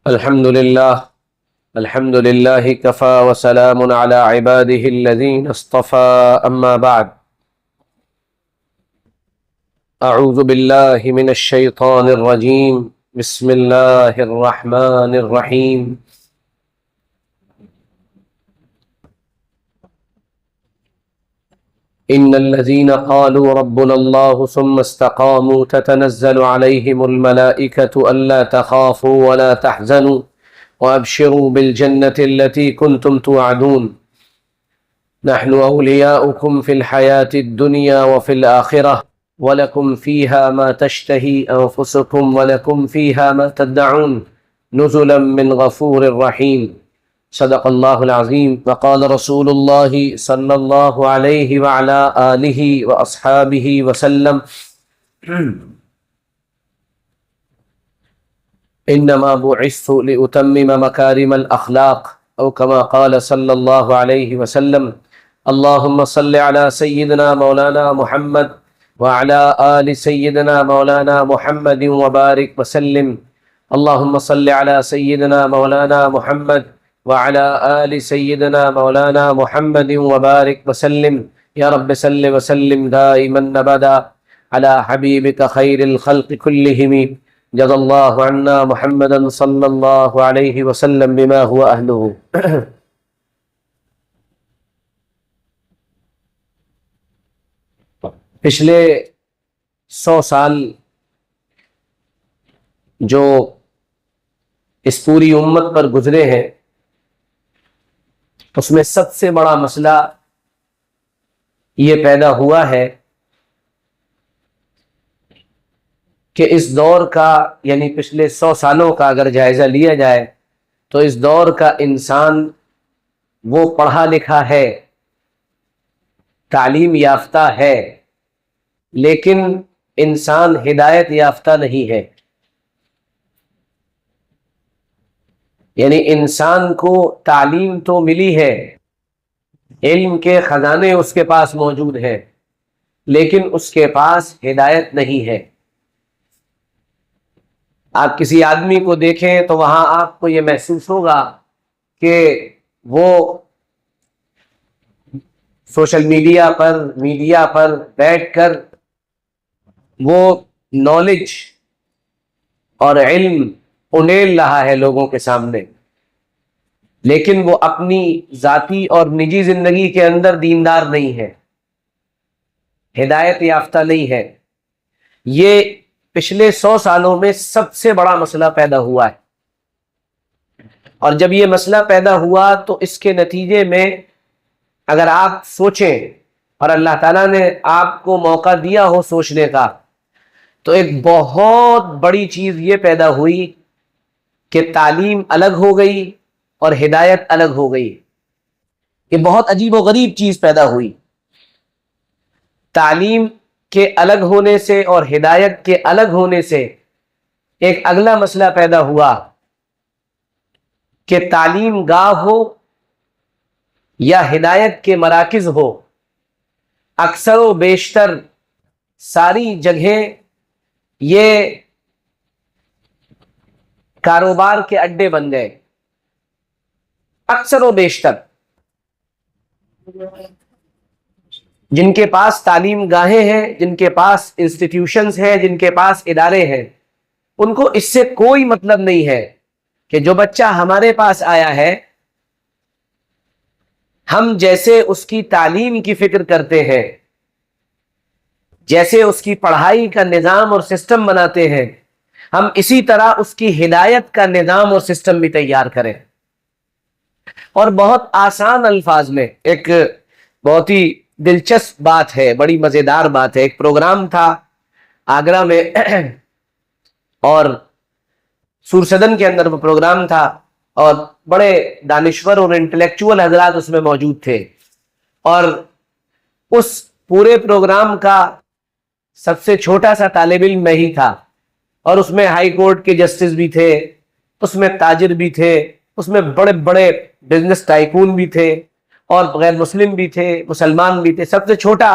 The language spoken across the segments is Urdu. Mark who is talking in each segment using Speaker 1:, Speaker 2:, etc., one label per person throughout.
Speaker 1: الحمد لله كفى وسلام على عباده الذين اصطفى أما بعد. أعوذ بالله من الشيطان الرجيم. بسم الله الرحمن الرحيم. إن الذين قالوا ربنا الله ثم استقاموا تتنزل عليهم الملائكة ألا تخافوا ولا تحزنوا وأبشروا بالجنة التي كنتم توعدون نحن أولياؤكم في الحياة الدنيا وفي الآخرة ولكم فيها ما تشتهي أنفسكم ولكم فيها ما تدعون نزلا من غفور رحيم. صدق اللہ العظیم. وقال رسول اللہ صلی اللہ علیہ وعلا آلہ واصحابہ وسلم انما بعثت لأتمم مکارم الاخلاق او کما قال صلی اللہ علیہ وسلم. اللہم صل علی سیدنا مولانا محمد وعلا آل سیدنا مولانا محمد وبارک وسلم. اللہم صل علی سیدنا مولانا محمد وعلى آل سيدنا مولانا محمد وبارك وسلم. يا رب صل وسلم دائما أبدا على حبيبك خير الخلق كلهم. جزا الله عنا محمدا صلى الله عليه وسلم بما هو أهله. پچھلے 100 سال جو اس پوری امت پر گزرے ہیں اس میں سب سے بڑا مسئلہ یہ پیدا ہوا ہے کہ اس دور کا یعنی پچھلے 100 سالوں کا اگر جائزہ لیا جائے تو اس دور کا انسان وہ پڑھا لکھا ہے، تعلیم یافتہ ہے، لیکن انسان ہدایت یافتہ نہیں ہے. یعنی انسان کو تعلیم تو ملی ہے، علم کے خزانے اس کے پاس موجود ہیں، لیکن اس کے پاس ہدایت نہیں ہے. آپ کسی آدمی کو دیکھیں تو وہاں آپ کو یہ محسوس ہوگا کہ وہ سوشل میڈیا پر بیٹھ کر وہ نالج اور علم انیل رہا ہے لوگوں کے سامنے، لیکن وہ اپنی ذاتی اور نجی زندگی کے اندر دیندار نہیں ہے، ہدایت یافتہ نہیں ہے. یہ پچھلے 100 سالوں میں سب سے بڑا مسئلہ پیدا ہوا ہے. اور جب یہ مسئلہ پیدا ہوا تو اس کے نتیجے میں اگر آپ سوچیں اور اللہ تعالیٰ نے آپ کو موقع دیا ہو سوچنے کا تو ایک بہت بڑی چیز یہ پیدا ہوئی کہ تعلیم الگ ہو گئی اور ہدایت الگ ہو گئی. یہ بہت عجیب و غریب چیز پیدا ہوئی. تعلیم کے الگ ہونے سے اور ہدایت کے الگ ہونے سے ایک اگلا مسئلہ پیدا ہوا کہ تعلیم گاہ ہو یا ہدایت کے مراکز ہو، اکثر و بیشتر ساری جگہیں یہ کاروبار کے اڈے بن گئے. اکثر و بیشتر جن کے پاس تعلیم گاہیں ہیں، جن کے پاس انسٹیٹیوشنز ہیں، جن کے پاس ادارے ہیں، ان کو اس سے کوئی مطلب نہیں ہے کہ جو بچہ ہمارے پاس آیا ہے ہم جیسے اس کی تعلیم کی فکر کرتے ہیں، جیسے اس کی پڑھائی کا نظام اور سسٹم بناتے ہیں، ہم اسی طرح اس کی ہدایت کا نظام اور سسٹم بھی تیار کریں. اور بہت آسان الفاظ میں ایک بہت ہی دلچسپ بات ہے، بڑی مزیدار بات ہے. ایک پروگرام تھا آگرہ میں اور سورسدن کے اندر وہ پروگرام تھا اور بڑے دانشور اور انٹلیکچوئل حضرات اس میں موجود تھے. اور اس پورے پروگرام کا سب سے چھوٹا سا طالب علم میں ہی تھا، اور اس میں ہائی کورٹ کے جسٹس بھی تھے، اس میں تاجر بھی تھے، اس میں بڑے بڑے بزنس ٹائکون بھی تھے، اور غیر مسلم بھی تھے، مسلمان بھی تھے. سب سے چھوٹا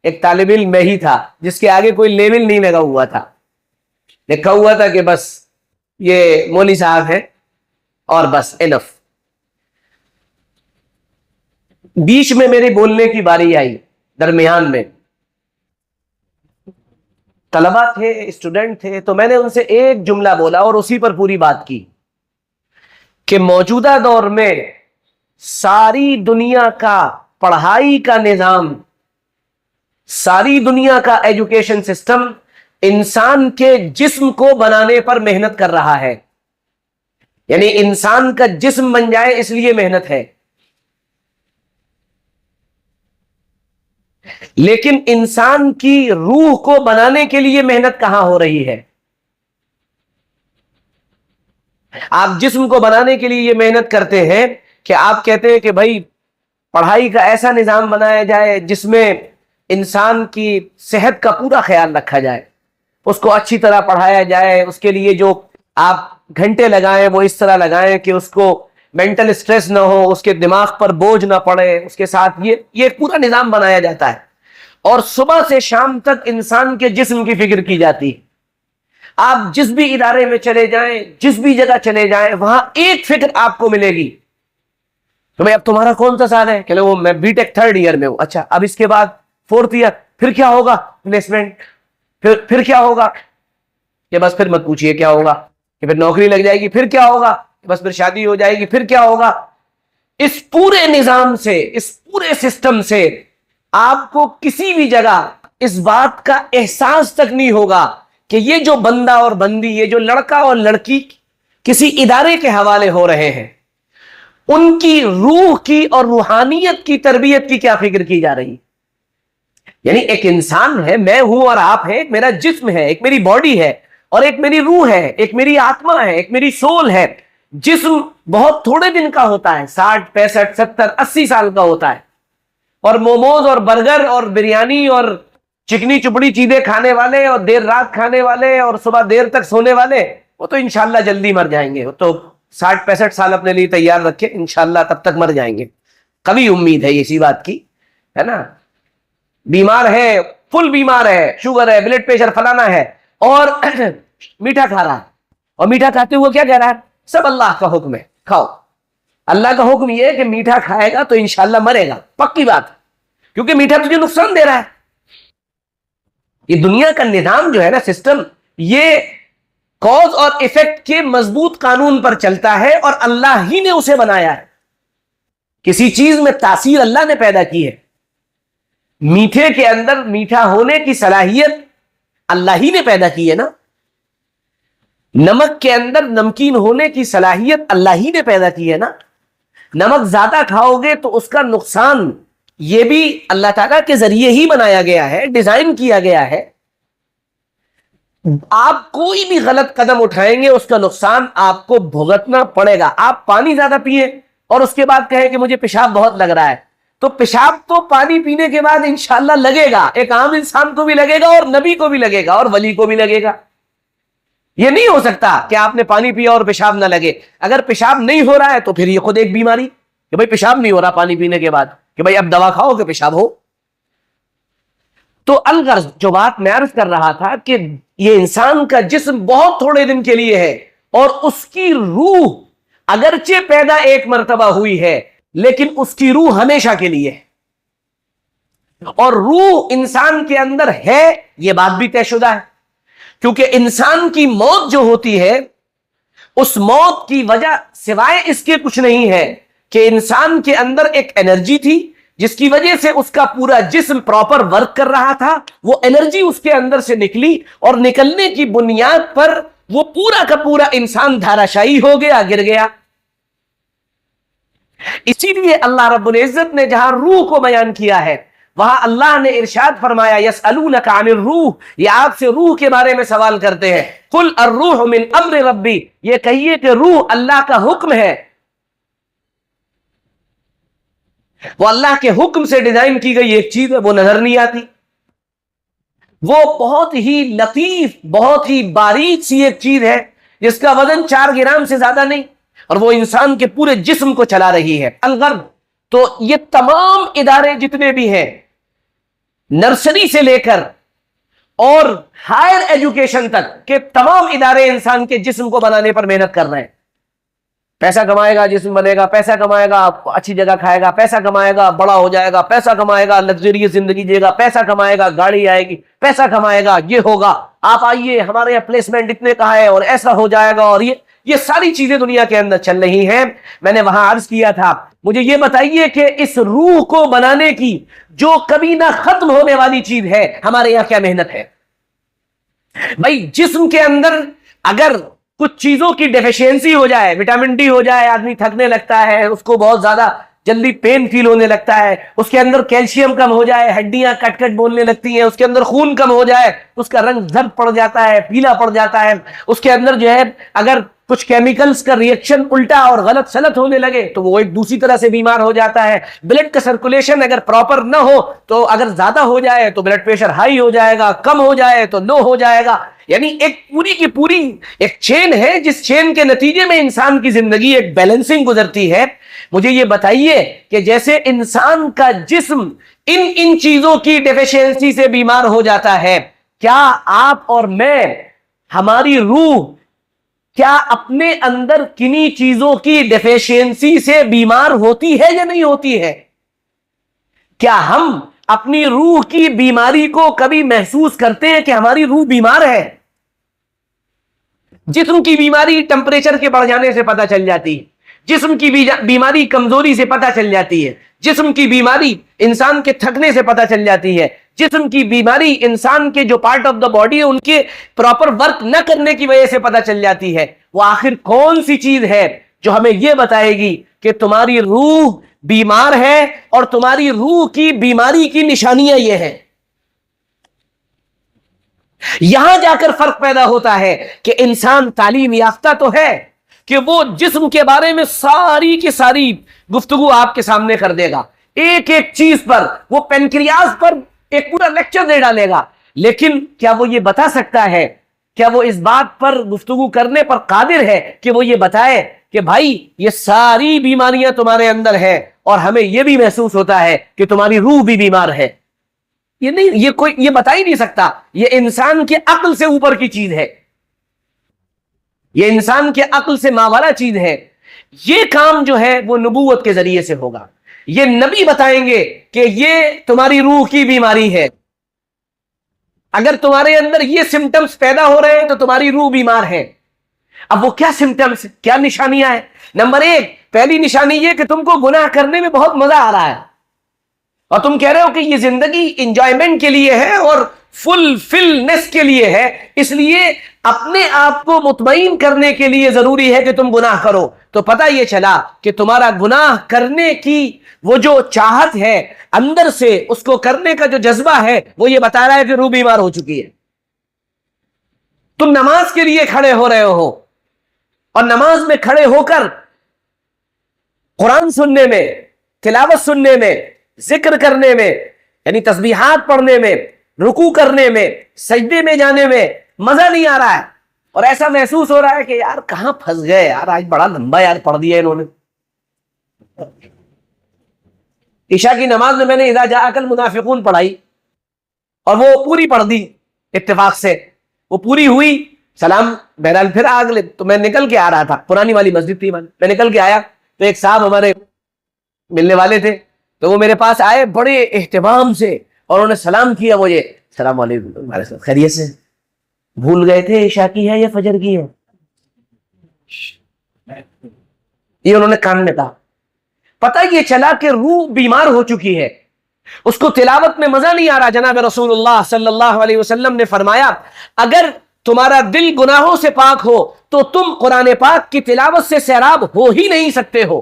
Speaker 1: ایک طالب علم میں ہی تھا جس کے آگے کوئی لیبل نہیں لگا ہوا تھا. لکھا ہوا تھا کہ بس یہ مولوی صاحب ہے اور بس انف. بیچ میں میری بولنے کی باری آئی, درمیان میں طلبہ تھے, اسٹوڈنٹ تھے, تو میں نے ان سے ایک جملہ بولا اور اسی پر پوری بات کی کہ موجودہ دور میں ساری دنیا کا پڑھائی کا نظام, ساری دنیا کا ایجوکیشن سسٹم انسان کے جسم کو بنانے پر محنت کر رہا ہے. یعنی انسان کا جسم بن جائے اس لیے محنت ہے, لیکن انسان کی روح کو بنانے کے لیے محنت کہاں ہو رہی ہے؟ آپ جسم کو بنانے کے لیے یہ محنت کرتے ہیں کہ آپ کہتے ہیں کہ بھائی پڑھائی کا ایسا نظام بنایا جائے جس میں انسان کی صحت کا پورا خیال رکھا جائے, اس کو اچھی طرح پڑھایا جائے, اس کے لیے جو آپ گھنٹے لگائیں وہ اس طرح لگائیں کہ اس کو مینٹل سٹریس نہ ہو, اس کے دماغ پر بوجھ نہ پڑے, اس کے ساتھ یہ پورا نظام بنایا جاتا ہے. اور صبح سے شام تک انسان کے جسم کی فکر کی جاتی ہے. آپ جس بھی ادارے میں چلے جائیں, جس بھی جگہ چلے جائیں, وہاں ایک فکر آپ کو ملے گی کہ بھائی اب تمہارا کون سا سال ہے, کہ وہ میں بی ٹیک 3rd ایئر میں ہوں. اچھا, اب اس کے بعد 4th ایئر, پھر کیا ہوگا؟ پلیسمنٹ. پھر کیا ہوگا؟ کہ بس پھر مت پوچھئے کیا ہوگا, کہ پھر نوکری لگ جائے گی. پھر کیا ہوگا؟ کہ بس پھر شادی ہو جائے گی. پھر کیا ہوگا؟ اس پورے نظام سے, اس پورے سسٹم سے آپ کو کسی بھی جگہ اس بات کا احساس تک نہیں ہوگا کہ یہ جو بندہ اور بندی, یہ جو لڑکا اور لڑکی کسی ادارے کے حوالے ہو رہے ہیں, ان کی روح کی اور روحانیت کی تربیت کی کیا فکر کی جا رہی. یعنی ایک انسان ہے, میں ہوں اور آپ ہیں, ایک میرا جسم ہے, ایک میری باڈی ہے, اور ایک میری روح ہے, ایک میری آتما ہے, ایک میری سول ہے. جسم بہت تھوڑے دن کا ہوتا ہے, 60 65 70 80 سال کا ہوتا ہے, اور موموز اور برگر اور بریانی اور چکنی چپڑی چیزیں کھانے والے اور دیر رات کھانے والے اور صبح دیر تک سونے والے, وہ تو انشاءاللہ جلدی مر جائیں گے. وہ تو 60 65 سال اپنے لیے تیار رکھے, انشاءاللہ تب تک مر جائیں گے. کبھی امید ہے اسی بات کی, ہے نا. بیمار ہے, فل بیمار ہے, شوگر ہے, بلڈ پریشر فلانا ہے, اور میٹھا کھا رہا ہے, اور میٹھا کھاتے ہوئے کیا کہہ رہا ہے؟ سب اللہ کا حکم ہے, کھاؤ. اللہ کا حکم یہ ہے کہ میٹھا کھائے گا تو انشاءاللہ مرے گا, پکی بات, کیونکہ میٹھا تجھے نقصان دے رہا ہے. یہ دنیا کا نظام جو ہے نا, سسٹم, یہ کاز اور ایفیکٹ کے مضبوط قانون پر چلتا ہے, اور اللہ ہی نے اسے بنایا ہے. کسی چیز میں تاثیر اللہ نے پیدا کی ہے. میٹھے کے اندر میٹھا ہونے کی صلاحیت اللہ ہی نے پیدا کی ہے نا. نمک کے اندر نمکین ہونے کی صلاحیت اللہ ہی نے پیدا کی ہے نا. نمک زیادہ کھاؤ گے تو اس کا نقصان یہ بھی اللہ تعالیٰ کے ذریعے ہی بنایا گیا ہے, ڈیزائن کیا گیا ہے. آپ کوئی بھی غلط قدم اٹھائیں گے اس کا نقصان آپ کو بھگتنا پڑے گا. آپ پانی زیادہ پیئیں اور اس کے بعد کہیں کہ مجھے پیشاب بہت لگ رہا ہے, تو پیشاب تو پانی پینے کے بعد انشاءاللہ لگے گا. ایک عام انسان کو بھی لگے گا, اور نبی کو بھی لگے گا, اور ولی کو بھی لگے گا. یہ نہیں ہو سکتا کہ آپ نے پانی پیا اور پیشاب نہ لگے. اگر پیشاب نہیں ہو رہا ہے تو پھر یہ خود ایک بیماری کہ بھائی پیشاب نہیں ہو رہا پانی پینے کے بعد, کہ بھائی اب دوا کھاؤ کہ پیشاب ہو. تو الغرض جو بات میں عرض کر رہا تھا کہ یہ انسان کا جسم بہت تھوڑے دن کے لیے ہے, اور اس کی روح اگرچہ پیدا ایک مرتبہ ہوئی ہے لیکن اس کی روح ہمیشہ کے لیے ہے. اور روح انسان کے اندر ہے, یہ بات بھی طے شدہ ہے, کیونکہ انسان کی موت جو ہوتی ہے اس موت کی وجہ سوائے اس کے کچھ نہیں ہے کہ انسان کے اندر ایک انرجی تھی جس کی وجہ سے اس کا پورا جسم پراپر ورک کر رہا تھا. وہ انرجی اس کے اندر سے نکلی, اور نکلنے کی بنیاد پر وہ پورا کا پورا انسان دھاراشائی ہو گیا, گر گیا. اسی لیے اللہ رب العزت نے جہاں روح کو بیان کیا ہے وہاں اللہ نے ارشاد فرمایا یسألونک عن الروح, یہ آپ سے روح کے بارے میں سوال کرتے ہیں. قل الروح من امر ربی, یہ کہیے کہ روح اللہ کا حکم ہے, وہ اللہ کے حکم سے ڈیزائن کی گئی ایک چیز ہے, وہ نظر نہیں آتی. وہ بہت ہی لطیف, بہت ہی باریک سی ایک چیز ہے جس کا وزن 4 گرام سے زیادہ نہیں, اور وہ انسان کے پورے جسم کو چلا رہی ہے. الغرض تو یہ تمام ادارے جتنے بھی ہیں, نرسری سے لے کر اور ہائر ایجوکیشن تک کے تمام ادارے انسان کے جسم کو بنانے پر محنت کر رہے ہیں. پیسہ کمائے گا جسم بنے گا، پیسہ کمائے گا اچھی جگہ کھائے گا، پیسہ کمائے گا بڑا ہو جائے گا، پیسہ کمائے گا لگژریس زندگی جیے گا، پیسہ کمائے گا گاڑی آئے گی، پیسہ کمائے گا یہ ہوگا، آپ آئیے ہمارے یہاں پلیسمنٹ اتنے کا ہے اور ایسا ہو جائے گا، اور یہ ساری چیزیں دنیا کے اندر چل رہی ہیں۔ میں نے وہاں عرض کیا تھا مجھے یہ بتائیے کہ اس روح کو بنانے کی جو کبھی نہ ختم ہونے والی چیز ہے ہمارے یہاں کیا محنت ہے؟ بھائی جسم کے اندر اگر کچھ چیزوں کی ڈیفیشنسی ہو جائے، وٹامن ڈی ہو جائے، آدمی تھکنے لگتا ہے، اس کو بہت زیادہ جلدی پین فیل ہونے لگتا ہے، اس کے اندر کیلشیم کم ہو جائے، ہڈیاں کٹ کٹ بولنے لگتی ہیں، اس کے اندر خون کم ہو جائے، اس کا رنگ زرد پڑ جاتا ہے، پیلا پڑ جاتا ہے، اس کے اندر جو ہے اگر کچھ کیمیکلز کا ریئیکشن الٹا اور غلط سلط ہونے لگے تو وہ ایک دوسری طرح سے بیمار ہو جاتا ہے۔ بلڈ کا سرکولیشن اگر پراپر نہ ہو تو اگر زیادہ ہو جائے تو بلڈ پریشر ہائی ہو جائے گا، کم ہو جائے تو لو ہو جائے گا۔ یعنی ایک پوری کی پوری ایک چین ہے جس چین کے نتیجے میں انسان کی زندگی ایک بیلنسنگ گزرتی ہے۔ مجھے یہ بتائیے کہ جیسے انسان کا جسم ان چیزوں کی ڈیفیشنسی سے بیمار ہو جاتا ہے، کیا آپ اور میں، ہماری روح کیا اپنے اندر کنی چیزوں کی ڈیفیشنسی سے بیمار ہوتی ہے یا نہیں ہوتی ہے؟ کیا ہم اپنی روح کی بیماری کو کبھی محسوس کرتے ہیں کہ ہماری روح بیمار ہے؟ جسم کی بیماری ٹمپریچر کے بڑھ جانے سے پتہ چل جاتی ہے، جسم کی بیماری کمزوری سے پتہ چل جاتی ہے، جسم کی بیماری انسان کے تھکنے سے پتہ چل جاتی ہے، جسم کی بیماری انسان کے جو پارٹ آف دا باڈی ہے ان کے پراپر ورک نہ کرنے کی وجہ سے پتہ چل جاتی ہے۔ وہ آخر کون سی چیز ہے جو ہمیں یہ بتائے گی کہ تمہاری روح بیمار ہے اور تمہاری روح کی بیماری کی نشانیاں یہ ہیں؟ یہاں جا کر فرق پیدا ہوتا ہے کہ انسان تعلیم یافتہ تو ہے کہ وہ جسم کے بارے میں ساری کی ساری گفتگو آپ کے سامنے کر دے گا، ایک ایک چیز پر، وہ پینکریاس پر ایک پورا لیکچر دے ڈالے گا، لیکن کیا وہ یہ بتا سکتا ہے، کیا وہ اس بات پر گفتگو کرنے پر قادر ہے کہ وہ یہ بتائے کہ بھائی یہ ساری بیماریاں تمہارے اندر ہیں اور ہمیں یہ بھی محسوس ہوتا ہے کہ تمہاری روح بھی بیمار ہے؟ یہ نہیں، یہ کوئی یہ بتا ہی نہیں سکتا۔ یہ انسان کے عقل سے اوپر کی چیز ہے، یہ انسان کے عقل سے ماورا چیز ہے۔ یہ کام جو ہے وہ نبوت کے ذریعے سے ہوگا، یہ نبی بتائیں گے کہ یہ تمہاری روح کی بیماری ہے، اگر تمہارے اندر یہ سمٹمز پیدا ہو رہے ہیں تو تمہاری روح بیمار ہے۔ اب وہ کیا سمٹمز، کیا نشانیاں ہیں؟ نمبر ایک، پہلی نشانی یہ کہ تم کو گناہ کرنے میں بہت مزہ آ رہا ہے اور تم کہہ رہے ہو کہ یہ زندگی انجوائمنٹ کے لیے ہے اور فلفلنس کے لیے ہے، اس لیے اپنے آپ کو مطمئن کرنے کے لیے ضروری ہے کہ تم گناہ کرو۔ تو پتہ یہ چلا کہ تمہارا گناہ کرنے کی وہ جو چاہت ہے اندر سے، اس کو کرنے کا جو جذبہ ہے وہ یہ بتا رہا ہے کہ روح بیمار ہو چکی ہے۔ تم نماز کے لیے کھڑے ہو رہے ہو اور نماز میں کھڑے ہو کر قرآن سننے میں، تلاوت سننے میں، ذکر کرنے میں، یعنی تسبیحات پڑھنے میں، رکوع کرنے میں، سجدے میں جانے میں مزہ نہیں آ رہا ہے، اور ایسا محسوس ہو رہا ہے کہ یار کہاں پھنس گئے یار، آج بڑا لمبا یار پڑھ دیا انہوں نے۔ عشاء کی نماز میں نے اذا جاءک المنافقون پڑھائی اور وہ پوری پڑھ دی اتفاق سے، وہ پوری ہوئی، سلام بہرحال پھر اگلے، تو میں نکل کے آ رہا تھا، پرانی والی مسجد تھی، میں نکل کے آیا تو ایک صاحب ہمارے ملنے والے تھے، تو وہ میرے پاس آئے بڑے اہتمام سے اور انہوں نے سلام کیا مجھے، السلام علیکم، خیریت سے؟ بھول گئے تھے عشاء کی ہے یا فجر کی ہے؟ یہ انہوں نے کان میں کہا۔ پتہ یہ چلا کہ روح بیمار ہو چکی ہے، اس کو تلاوت میں مزہ نہیں آ رہا۔ جناب رسول اللہ صلی اللہ علیہ وسلم نے فرمایا اگر تمہارا دل گناہوں سے پاک ہو تو تم قرآن پاک کی تلاوت سے سیراب ہو ہی نہیں سکتے ہو،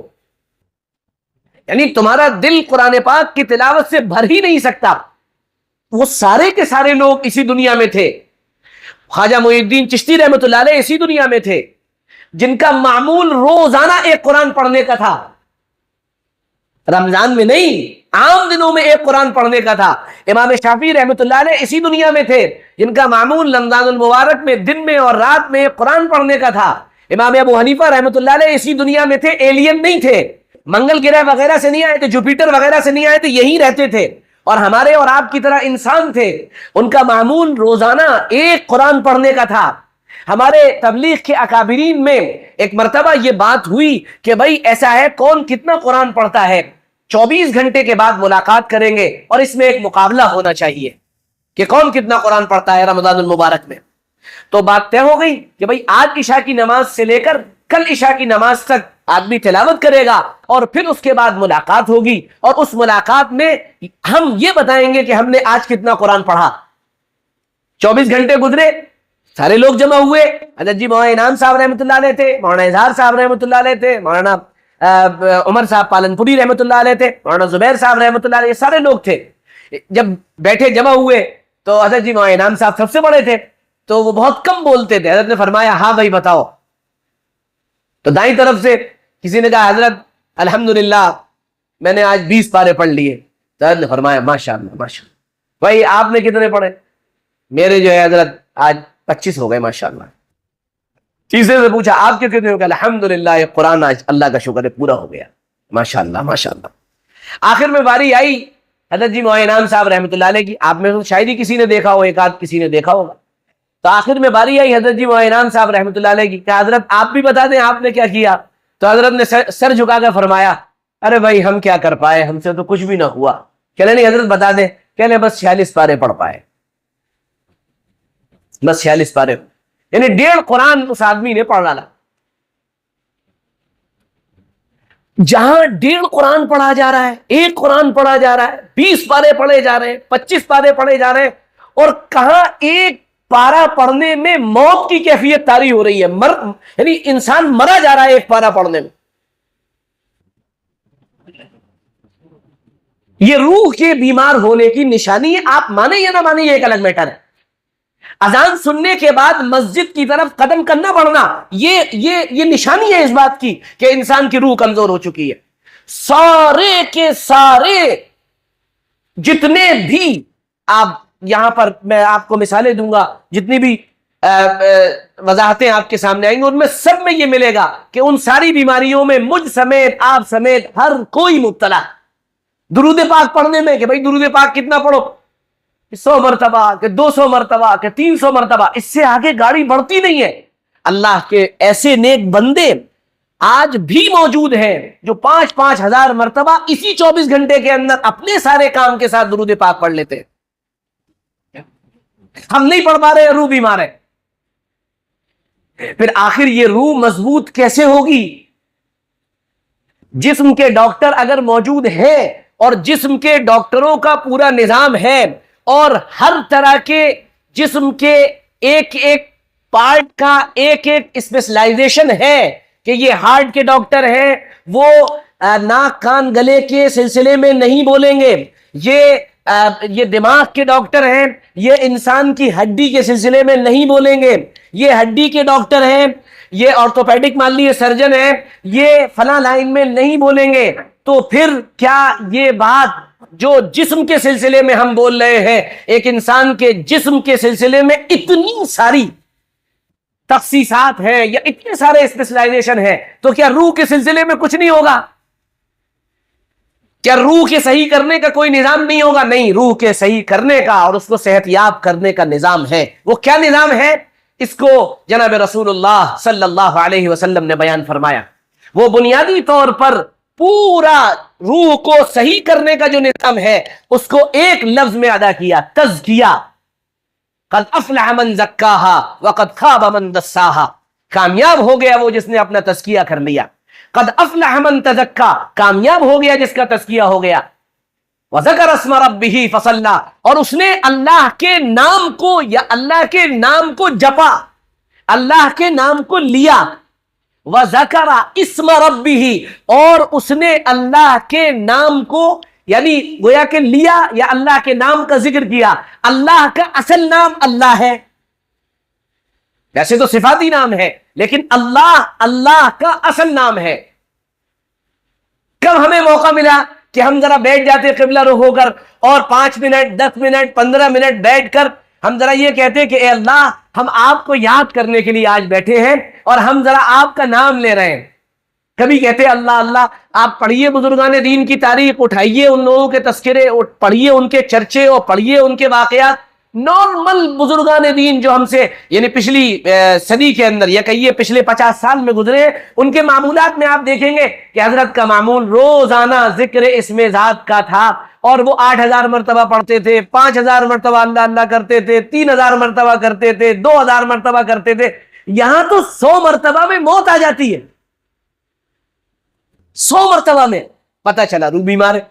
Speaker 1: یعنی تمہارا دل قرآن پاک کی تلاوت سے بھر ہی نہیں سکتا۔ وہ سارے کے سارے لوگ اسی دنیا میں تھے، خواجہ معین الدین چشتی رحمۃ اللہ علیہ اسی دنیا میں تھے جن کا معمول روزانہ ایک قرآن پڑھنے کا تھا، رمضان میں نہیں، عام دنوں میں ایک قرآن پڑھنے کا تھا۔ امام شافعی رحمۃ اللہ علیہ اسی دنیا میں تھے جن کا معمول رمضان المبارک میں دن میں اور رات میں ایک قرآن پڑھنے کا تھا۔ امام ابو حنیفہ رحمۃ اللہ علیہ اسی دنیا میں تھے، ایلین نہیں تھے، منگل گرہ وغیرہ سے نہیں آئے تھے، جوپیٹر وغیرہ سے نہیں آئے تھے، یہی رہتے تھے اور ہمارے اور آپ کی طرح انسان تھے۔ ان کا معمول روزانہ ایک قرآن پڑھنے کا تھا۔ ہمارے تبلیغ کے اکابرین میں ایک مرتبہ یہ بات ہوئی کہ بھائی ایسا ہے کون کتنا قرآن پڑھتا ہے، 24 گھنٹے کے بعد ملاقات کریں گے اور اس میں ایک مقابلہ ہونا چاہیے کہ کون کتنا قرآن پڑھتا ہے رمضان المبارک میں۔ تو بات طے ہو گئی کہ بھئی آج عشاء کی نماز سے لے کر کل عشاء کی نماز تک آدمی تلاوت کرے گا، اور پھر اس کے بعد ملاقات ہوگی، اور اس ملاقات میں ہم یہ بتائیں گے کہ ہم نے آج کتنا قرآن پڑھا۔ 24 گھنٹے گزرے، سارے لوگ جمع ہوئے، حضرت جی مولانا انعام صاحب رحمۃ اللہ علیہ تھے، مولانا اظہار صاحب رحمۃ اللہ علیہ تھے، مولانا عمر صاحب پالنپوری رحمۃ اللہ علیہ تھے، مولانا زبیر صاحب رحمۃ اللہ علیہ، سارے لوگ تھے۔ جب بیٹھے جمع ہوئے تو حضرت جی مولانا انعام صاحب سب سے بڑے تھے، تو وہ بہت کم بولتے تھے۔ حضرت نے فرمایا ہاں بھائی بتاؤ۔ تو دائیں طرف سے کسی نے کہا حضرت الحمدللہ میں نے آج 20 پارے پڑھ لیے۔ تو حضرت نے فرمایا ماشاءاللہ ماشاءاللہ۔ بھائی آپ نے کتنے پڑھے؟ میرے جو ہے حضرت آج 25 ہو گئے ماشاءاللہ۔ تیسرے سے پوچھا آپ کے کتنے ہو گئے؟ الحمدللہ یہ قرآن آج اللہ کا شکر ہے پورا ہو گیا ماشاءاللہ ماشاءاللہ۔ آخر میں باری آئی حضرت جی مولانا انعام صاحب رحمۃ اللہ علیہ کی، آپ میں تو شاید ہی کسی نے دیکھا ہو، ایک آدھ کسی نے دیکھا ہوگا۔ تو آخر میں باری آئی حضرت جی مولانا انعام صاحب رحمۃ اللہ علیہ کی کہ حضرت آپ بھی بتا دیں آپ نے کیا کیا۔ تو حضرت نے سر جھکا کر فرمایا ارے بھائی ہم کیا کر پائے، ہم سے تو کچھ بھی نہ ہوا۔ کہنے نہیں حضرت بتا دیں، کہنے بس 46 پارے پڑھ پائے، بس 46 پارے، یعنی 1.5 قرآن اس آدمی نے پڑھ ڈالا۔ جہاں 1.5 قرآن پڑھا جا رہا ہے، 1 قرآن پڑھا جا رہا ہے، 20 پارے پڑھے جا رہے ہیں، 25 پارے پڑھے جا رہے ہیں، اور کہاں ایک پارا پڑھنے میں موت کی کیفیت طاری ہو رہی ہے، یعنی انسان مرا جا رہا ہے ایک پارا پڑھنے میں۔ یہ روح کے بیمار ہونے کی نشانی ہے، آپ مانیں یا نہ مانیں یہ ایک الگ میٹر ہے۔ اذان سننے کے بعد مسجد کی طرف قدم کرنا پڑنا یہ نشانی ہے اس بات کی کہ انسان کی روح کمزور ہو چکی ہے۔ سارے کے سارے جتنے بھی آپ یہاں پر میں آپ کو مثالیں دوں گا، جتنی بھی وضاحتیں آپ کے سامنے آئیں گی، ان میں سب میں یہ ملے گا کہ ان ساری بیماریوں میں مجھ سمیت آپ سمیت ہر کوئی مبتلا۔ درود پاک پڑھنے میں کہ بھائی درود پاک کتنا پڑھو، 100 مرتبہ کہ 200 مرتبہ کہ 300 مرتبہ، اس سے آگے گاڑی بڑھتی نہیں ہے۔ اللہ کے ایسے نیک بندے آج بھی موجود ہیں جو 5-5 ہزار مرتبہ اسی 24 گھنٹے کے اندر اپنے سارے کام کے ساتھ درود پاک پڑھ لیتے ہیں۔ ہم نہیں پڑھ پا رہے، روح بیمار ہے۔ پھر آخر یہ روح مضبوط کیسے ہوگی؟ جسم کے ڈاکٹر اگر موجود ہیں اور جسم کے ڈاکٹروں کا پورا نظام ہے اور ہر طرح کے جسم کے ایک ایک پارٹ کا ایک ایک اسپیشلائزیشن ہے کہ یہ ہارٹ کے ڈاکٹر ہیں، وہ ناک کان گلے کے سلسلے میں نہیں بولیں گے، یہ دماغ کے ڈاکٹر ہیں، یہ انسان کی ہڈی کے سلسلے میں نہیں بولیں گے، یہ ہڈی کے ڈاکٹر ہیں، یہ آرتھوپیڈک مان لیے سرجن ہیں، یہ فلاں لائن میں نہیں بولیں گے۔ تو پھر کیا یہ بات جو جسم کے سلسلے میں ہم بول رہے ہیں، ایک انسان کے جسم کے سلسلے میں اتنی ساری تخصیصات ہیں یا اتنے سارے اسپیشلائزیشن ہیں، تو کیا روح کے سلسلے میں کچھ نہیں ہوگا؟ کیا روح کے صحیح کرنے کا کوئی نظام نہیں ہوگا؟ نہیں، روح کے صحیح کرنے کا اور اس کو صحت یاب کرنے کا نظام ہے۔ وہ کیا نظام ہے؟ اس کو جناب رسول اللہ صلی اللہ علیہ وسلم نے بیان فرمایا۔ وہ بنیادی طور پر پورا روح کو صحیح کرنے کا جو نظام ہے اس کو ایک لفظ میں ادا کیا، تزکیہ۔ قد افلح من زکاہا وقد خاب من دساہا۔ کامیاب ہو گیا وہ جس نے اپنا تزکیہ کر لیا۔ قد افلح من تزکا، کامیاب ہو گیا جس کا تزکیہ ہو گیا۔ وذکر اسم ربہ فصلی، اور اس نے اللہ کے نام کو یا اللہ کے نام کو جپا، اللہ کے نام کو لیا۔ وذکر اسم ربہ، اور اس نے اللہ کے نام کو یعنی گویا کہ لیا یا اللہ کے نام کا ذکر کیا۔ اللہ کا اصل نام اللہ ہے، ویسے تو صفاتی نام ہے لیکن اللہ کا اصل نام ہے۔ کب ہمیں موقع ملا کہ ہم ذرا بیٹھ جاتے قبلہ رخ ہو کر اور 5 منٹ 10 منٹ 15 منٹ بیٹھ کر ہم ذرا یہ کہتے کہ اے اللہ ہم آپ کو یاد کرنے کے لیے آج بیٹھے ہیں اور ہم ذرا آپ کا نام لے رہے ہیں۔ کبھی کہتے اللہ اللہ، آپ پڑھیے بزرگان دین کی تاریخ، اٹھائیے ان لوگوں کے تذکرے، پڑھیے ان کے چرچے اور پڑھیے ان کے واقعات، نارمل بزرگان دین جو ہم سے یعنی پچھلی صدی کے اندر یا کہیے پچھلے 50 سال میں گزرے، ان کے معمولات میں آپ دیکھیں گے کہ حضرت کا معمول روزانہ ذکر اسم ذات کا تھا، اور وہ 8,000 مرتبہ پڑھتے تھے، 5,000 مرتبہ اللہ اللہ کرتے تھے، 3,000 مرتبہ کرتے تھے، 2,000 مرتبہ کرتے تھے۔ یہاں تو 100 مرتبہ میں موت آ جاتی ہے، 100 مرتبہ میں پتہ چلا روح بیمار ہے۔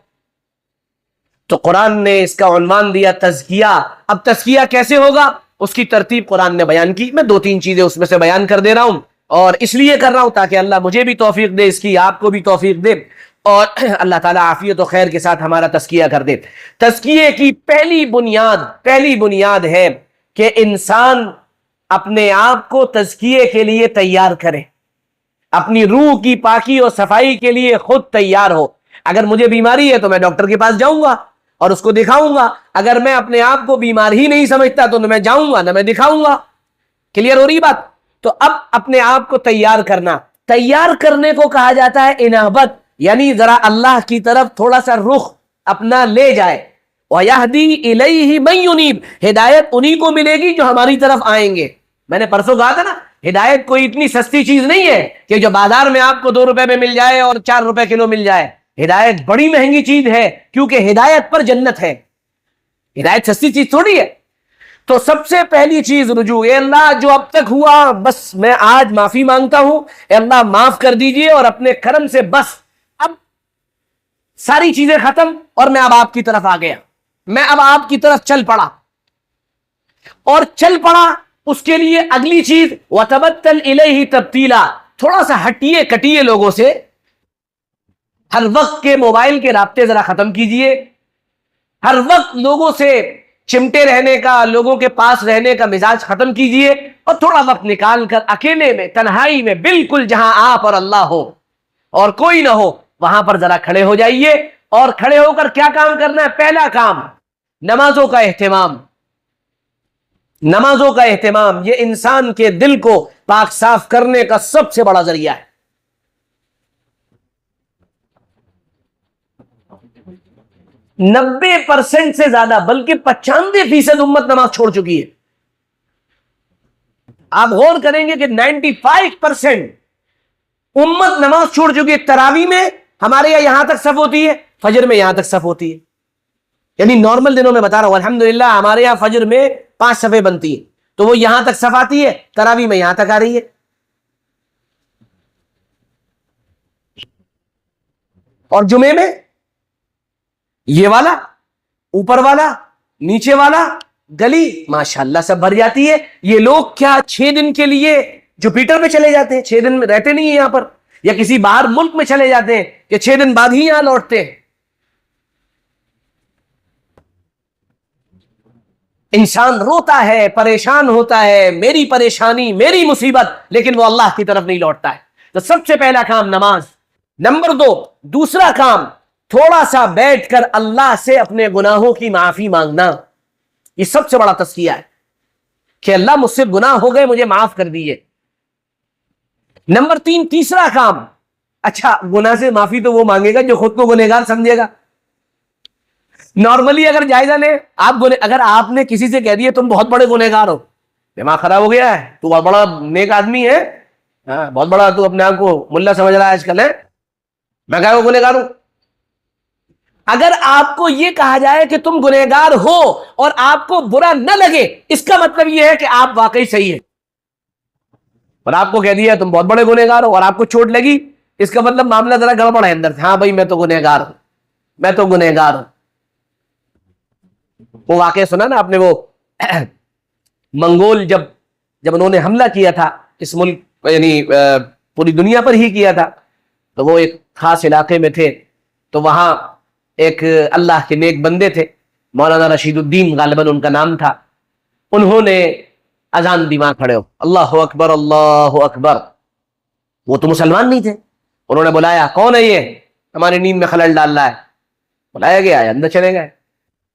Speaker 1: تو قرآن نے اس کا عنوان دیا تزکیہ۔ اب تزکیہ کیسے ہوگا، اس کی ترتیب قرآن نے بیان کی۔ میں 2-3 چیزیں اس میں سے بیان کر دے رہا ہوں، اور اس لیے کر رہا ہوں تاکہ اللہ مجھے بھی توفیق دے، اس کی آپ کو بھی توفیق دے، اور اللہ تعالیٰ عافیت و خیر کے ساتھ ہمارا تزکیہ کر دے۔ تزکیے کی پہلی بنیاد ہے کہ انسان اپنے آپ کو تزکیے کے لیے تیار کرے، اپنی روح کی پاکی اور صفائی کے لیے خود تیار ہو۔ اگر مجھے بیماری ہے تو میں ڈاکٹر کے پاس جاؤں گا اور اس کو دکھاؤں گا۔ اگر میں اپنے آپ کو بیمار ہی نہیں سمجھتا تو نہ میں جاؤں گا نہ میں دکھاؤں گا۔ کلیئر ہو رہی بات؟ تو اب اپنے آپ کو تیار کرنا، تیار کرنے کو کہا جاتا ہے انابت، یعنی ذرا اللہ کی طرف تھوڑا سا رخ اپنا لے جائے۔ وَيَهْدِي إِلَيْهِ مَن يُنِيبُ، ہدایت انہی کو ملے گی جو ہماری طرف آئیں گے۔ میں نے پرسوں کہا تھا نا، ہدایت کوئی اتنی سستی چیز نہیں ہے کہ جو بازار میں آپ کو 2 روپے میں مل جائے اور 4 روپے کلو مل جائے۔ ہدایت بڑی مہنگی چیز ہے، کیونکہ ہدایت پر جنت ہے، ہدایت سستی چیز تھوڑی ہے۔ تو سب سے پہلی چیز رجوع، اے اللہ جو اب تک ہوا بس میں آج معافی مانگتا ہوں، اے اللہ معاف کر دیجئے، اور اپنے کرم سے بس اب ساری چیزیں ختم، اور میں اب آپ کی طرف آ گیا، میں اب آپ کی طرف چل پڑا۔ اور چل پڑا اس کے لیے اگلی چیز وَتَبَتَّلْ إِلَيْهِ تَبْتِيلًا، تھوڑا سا ہٹیے کٹیے لوگوں سے، ہر وقت کے موبائل کے رابطے ذرا ختم کیجئے، ہر وقت لوگوں سے چمٹے رہنے کا، لوگوں کے پاس رہنے کا مزاج ختم کیجئے، اور تھوڑا وقت نکال کر اکیلے میں، تنہائی میں، بالکل جہاں آپ اور اللہ ہو اور کوئی نہ ہو، وہاں پر ذرا کھڑے ہو جائیے۔ اور کھڑے ہو کر کیا کام کرنا ہے؟ پہلا کام نمازوں کا اہتمام، نمازوں کا اہتمام۔ یہ انسان کے دل کو پاک صاف کرنے کا سب سے بڑا ذریعہ ہے۔ 90% سے زیادہ بلکہ 95% امت نماز چھوڑ چکی ہے۔ آپ غور کریں گے کہ 95% امت نماز چھوڑ چکی ہے۔ تراویح میں ہمارے یہاں تک صف ہوتی ہے، فجر میں یہاں تک صف ہوتی ہے، یعنی نارمل دنوں میں بتا رہا ہوں، الحمدللہ ہمارے یہاں فجر میں 5 صفیں بنتی ہیں، تو وہ یہاں تک صف آتی ہے، تراویح میں یہاں تک آ رہی ہے۔ اور جمعے میں یہ والا، اوپر والا، نیچے والا، گلی ماشاءاللہ سب بھر جاتی ہے۔ یہ لوگ کیا 6 دن کے لیے جوپیٹر میں چلے جاتے ہیں؟ 6 دن میں رہتے نہیں ہیں یہاں پر، یا کسی باہر ملک میں چلے جاتے ہیں کہ 6 دن بعد ہی یہاں لوٹتے ہیں۔ انسان روتا ہے، پریشان ہوتا ہے، میری پریشانی، میری مصیبت، لیکن وہ اللہ کی طرف نہیں لوٹتا ہے۔ تو سب سے پہلا کام نماز۔ نمبر 2، دوسرا کام تھوڑا سا بیٹھ کر اللہ سے اپنے گناہوں کی معافی مانگنا۔ یہ سب سے بڑا تزکیہ ہے کہ اللہ مجھ سے گناہ ہو گئے، مجھے معاف کر دیجئے۔ نمبر 3، تیسرا کام، اچھا گناہ سے معافی تو وہ مانگے گا جو خود کو گنہگار سمجھے گا۔ نارملی اگر جائزہ لیں، اگر آپ نے کسی سے کہہ دیا تم بہت بڑے گنہگار ہو، دماغ خراب ہو گیا ہے، تو بہت بڑا نیک آدمی ہے، بہت بڑا تو اپنے آپ کو ملا سمجھ رہا ہے آج کل، ہے میں کہا وہ گنہگار ہوں۔ اگر آپ کو یہ کہا جائے کہ تم گنہگار ہو اور آپ کو برا نہ لگے، اس کا مطلب یہ ہے کہ آپ واقعی صحیح ہیں۔ اور آپ کو کہہ دیا تم بہت بڑے گنہگار ہو اور آپ کو چوٹ لگی، اس کا مطلب معاملہ ذرا گڑبڑ ہے اندر سے، ہاں بھائی میں تو گنہگار ہوں، میں تو گنہگار ہوں۔ وہ واقعہ سنا نا آپ نے، وہ منگول جب انہوں نے حملہ کیا تھا اس ملک، یعنی پوری دنیا پر ہی کیا تھا، تو وہ ایک خاص علاقے میں تھے، تو وہاں ایک اللہ کے نیک بندے تھے، مولانا رشید الدین غالباً ان کا نام تھا، انہوں نے اذان دی، وہاں کھڑے ہو اللہ اکبر اللہ اکبر۔ وہ تو مسلمان نہیں تھے، انہوں نے بلایا کون ہے یہ ہماری نیند میں خلل ڈال رہا ہے؟ بلایا گیا، اندر چلے گئے،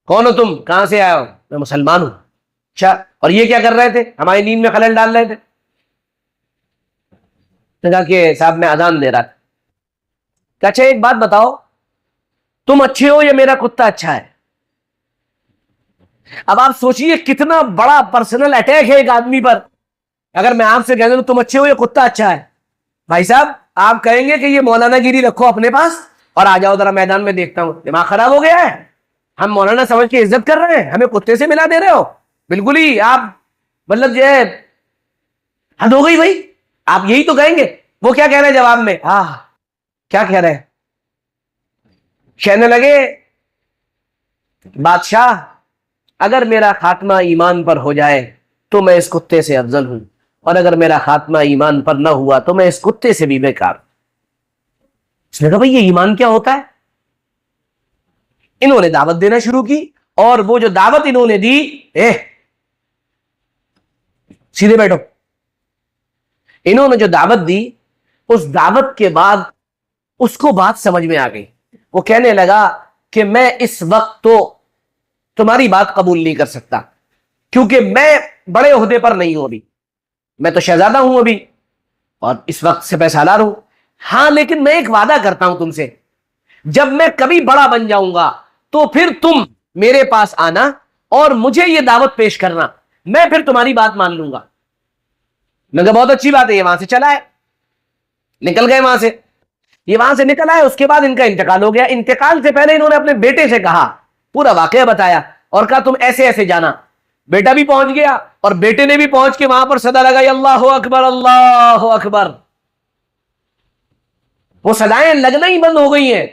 Speaker 1: کون ہو تم، کہاں سے آئے ہو؟ میں مسلمان ہوں۔ اچھا، اور یہ کیا کر رہے تھے؟ ہماری نیند میں خلل ڈال رہے تھے۔ کہا کہ صاحب میں اذان دے رہا تھا۔ کہ اچھا ایک بات بتاؤ، تم اچھے ہو یا میرا کتا اچھا ہے؟ اب آپ سوچئے کتنا بڑا پرسنل اٹیک ہے ایک آدمی پر. اگر میں آپ سے کہہ دوں تم اچھے ہو، یہ کتا اچھا ہے، بھائی صاحب آپ کہیں گے کہ یہ مولانا گیری رکھو اپنے پاس اور آ جاؤ ذرا میدان میں دیکھتا ہوں. دماغ خراب ہو گیا ہے؟ ہم مولانا سمجھ کے عزت کر رہے ہیں، ہمیں کتے سے ملا دے رہے ہو. بالکل ہی آپ مطلب جو ہے حد ہو گئی بھائی. آپ یہی تو کہیں گے. وہ کیا کہہ رہے ہیں جواب میں؟ کیا کہہ رہے ہیں؟ کہنے لگے بادشاہ اگر میرا خاتمہ ایمان پر ہو جائے تو میں اس کتے سے افضل ہوں، اور اگر میرا خاتمہ ایمان پر نہ ہوا تو میں اس کتے سے بھی بیکار. اس نے کہا بھائی یہ ایمان کیا ہوتا ہے؟ انہوں نے دعوت دینا شروع کی، اور وہ جو دعوت انہوں نے دی، سیدھے بیٹھو. انہوں نے جو دعوت دی، اس دعوت کے بعد اس کو بات سمجھ میں آ گئی. وہ کہنے لگا کہ میں اس وقت تو تمہاری بات قبول نہیں کر سکتا، کیونکہ میں بڑے عہدے پر نہیں ہوں ابھی، میں تو شہزادہ ہوں ابھی اور اس وقت سے پیسہ سالار ہوں. ہاں لیکن میں ایک وعدہ کرتا ہوں تم سے، جب میں کبھی بڑا بن جاؤں گا تو پھر تم میرے پاس آنا اور مجھے یہ دعوت پیش کرنا، میں پھر تمہاری بات مان لوں گا. میں کہا بہت اچھی بات ہے. یہ وہاں سے چلا ہے، نکل گئے وہاں سے. یہ وہاں سے نکل آئے، اس کے بعد ان کا انتقال ہو گیا. انتقال سے پہلے انہوں نے اپنے بیٹے سے کہا، پورا واقعہ بتایا اور کہا تم ایسے ایسے جانا. بیٹا بھی پہنچ گیا اور بیٹے نے بھی پہنچ کے وہاں پر صدا لگائی، اللہ اکبر اللہ اکبر. وہ صدائیں لگنا ہی بند ہو گئی ہیں،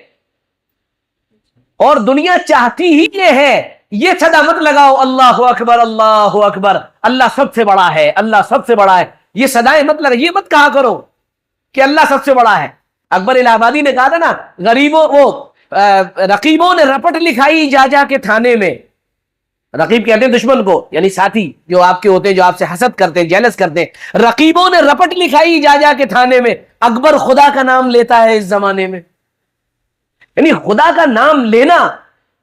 Speaker 1: اور دنیا چاہتی ہی یہ ہے یہ صدا مت لگاؤ، اللہ اکبر اللہ اکبر، اللہ سب سے بڑا ہے، اللہ سب سے بڑا ہے. یہ صدائیں مت لگا، یہ مت کہا کرو کہ اللہ سب سے بڑا ہے. اکبر الہ آبادی نے کہا تھا نا، غریبوں رقیبوں نے رپٹ لکھائی جا جا کے تھانے میں. رقیب کہتے ہیں دشمن کو، یعنی ساتھی جو آپ کے ہوتے ہیں، جو آپ سے حسد کرتے ہیں، جیلس کرتے ہیں. رقیبوں نے رپٹ لکھائی جا جا کے تھانے میں، اکبر خدا کا نام لیتا ہے اس زمانے میں. یعنی خدا کا نام لینا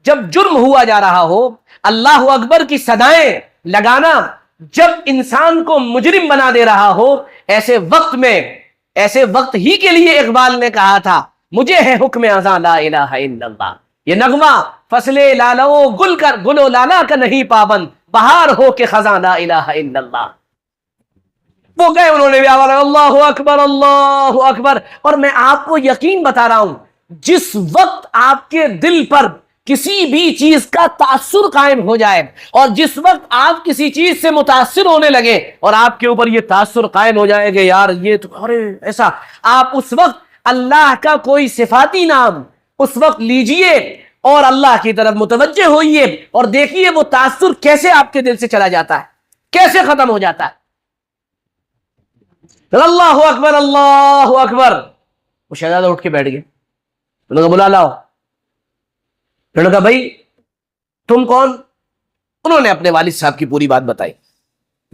Speaker 1: جب جرم ہوا جا رہا ہو، اللہ اکبر کی صدائیں لگانا جب انسان کو مجرم بنا دے رہا ہو، ایسے وقت ہی کے لیے اقبال نے کہا تھا مجھے ہے حکم ازاں لا الہ الا اللہ. یہ نغمہ فصل لالو گل و لالا کا نہیں پابند، بہار ہو کے خزاں لا الہ الا اللہ. وہ گئے، انہوں نے بھی آواز اللہ اکبر اللہ اکبر. اور میں آپ کو یقین بتا رہا ہوں، جس وقت آپ کے دل پر کسی بھی چیز کا تاثر قائم ہو جائے، اور جس وقت آپ کسی چیز سے متاثر ہونے لگے اور آپ کے اوپر یہ تاثر قائم ہو جائے کہ یار یہ تو ایسا، آپ اس وقت اللہ کا کوئی صفاتی نام اس وقت لیجئے اور اللہ کی طرف متوجہ ہوئیے اور دیکھیے وہ تاثر کیسے آپ کے دل سے چلا جاتا ہے، کیسے ختم ہو جاتا ہے. اللہ اکبر اللہ اکبر. وہ شہزادہ اٹھ کے بیٹھ گئے. انہوں نے بلا لاؤ. انہوں نے کہا بھائی تم کون؟ انہوں نے اپنے والد صاحب کی پوری بات بتائی.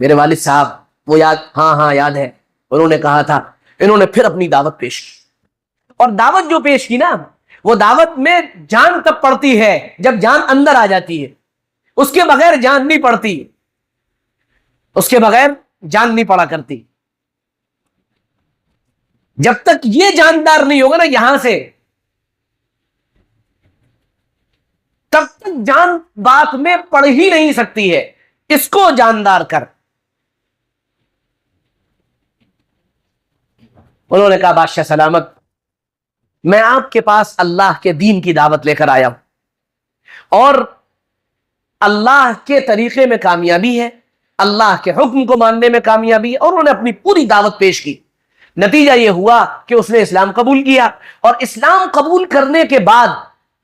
Speaker 1: میرے والد صاحب وہ یاد؟ ہاں یاد ہے. انہوں نے کہا تھا. انہوں نے پھر اپنی دعوت پیش کی، اور دعوت جو پیش کی نا، وہ دعوت میں جان تب پڑتی ہے جب جان اندر آ جاتی ہے. اس کے بغیر جان نہیں پڑتی، اس کے بغیر جان نہیں پڑا کرتی. جب تک یہ جاندار نہیں ہوگا نا یہاں سے، تب تک جان بات میں پڑ ہی نہیں سکتی ہے. اس کو جاندار کر. انہوں نے کہا بادشاہ سلامت، میں آپ کے پاس اللہ کے دین کی دعوت لے کر آیا ہوں، اور اللہ کے طریقے میں کامیابی ہے، اللہ کے حکم کو ماننے میں کامیابی ہے. اور انہوں نے اپنی پوری دعوت پیش کی. نتیجہ یہ ہوا کہ اس نے اسلام قبول کیا، اور اسلام قبول کرنے کے بعد